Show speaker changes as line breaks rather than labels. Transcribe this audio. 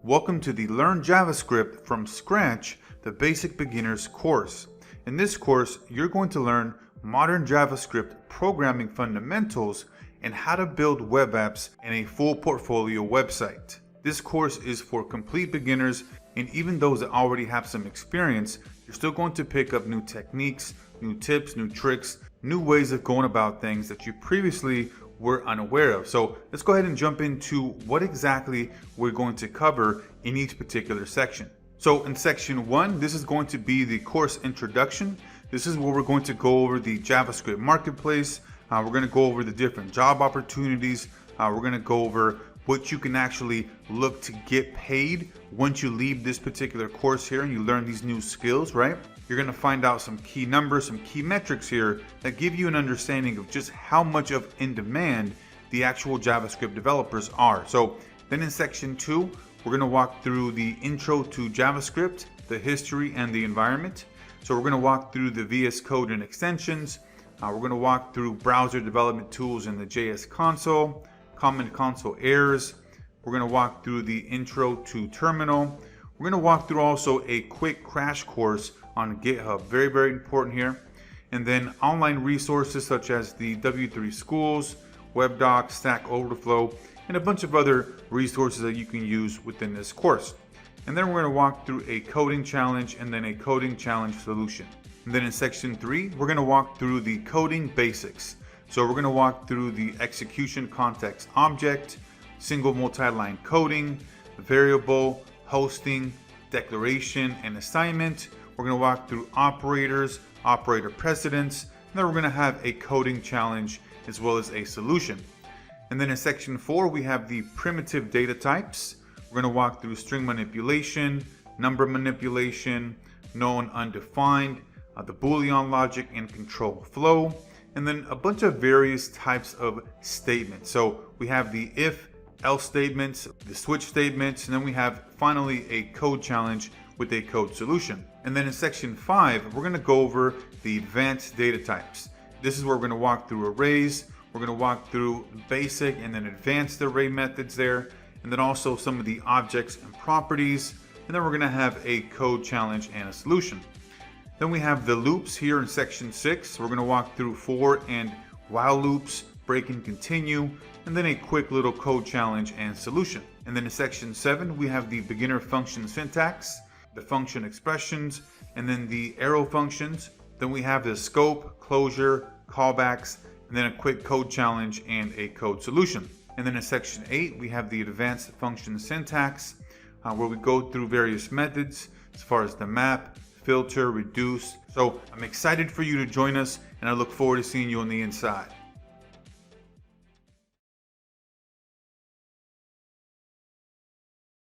Welcome to the Learn JavaScript from Scratch, the Basic Beginners course. In this course, you're going to learn modern JavaScript programming fundamentals and how to build web apps and a full portfolio website. This course is for complete beginners, and even those that already have some experience, you're still going to pick up new techniques, new tips, new tricks, new ways of going about things that you previously were unaware of. So let's go ahead and jump into what exactly we're going to cover in each particular section. So in section 1, this is going to be the course introduction. This is where we're going to go over the JavaScript marketplace. We're going to go over the different job opportunities. We're going to go over what you can actually look to get paid once you leave this particular course here and you learn these new skills, right? You're going to find out some key numbers, some key metrics here that give you an understanding of just how much of in demand the actual JavaScript developers are. So then in section 2, we're going to walk through the intro to JavaScript, the history and the environment. So we're going to walk through the VS Code and extensions. We're going to walk through browser development tools in the JS console, common console errors. We're going to walk through the intro to terminal. We're going to walk through also a quick crash course on GitHub, very important here. And then online resources such as the W3 Schools, WebDocs, Stack Overflow, and a bunch of other resources that you can use within this course. And then we're going to walk through a coding challenge and then a coding challenge solution. And then in section 3, we're going to walk through the coding basics. So we're going to walk through the execution context object, single multi-line coding, variable, hosting, declaration, and assignment. We're going to walk through operators, operator precedents, and then we're going to have a coding challenge as well as a solution. And then in section 4, we have the primitive data types. We're going to walk through string manipulation, number manipulation, known undefined, the Boolean logic and control flow, and then a bunch of various types of statements. So we have the if, else statements, the switch statements, and then we have finally a code challenge with a code solution. And then in section 5, we're going to go over the advanced data types. This is where we're going to walk through arrays. We're going to walk through basic and then advanced array methods there, and then also some of the objects and properties. And then we're going to have a code challenge and a solution. Then we have the loops here in section 6. We're going to walk through for and while loops, break and continue, and then a quick little code challenge and solution. And then in section 7, we have the beginner function syntax, the function expressions, and then the arrow functions. Then we have the scope, closure, callbacks, and then a quick code challenge and a code solution. And then in section 8, we have the advanced function syntax, where we go through various methods as far as the map, filter, reduce. So I'm excited for you to join us, and I look forward to seeing you on the inside.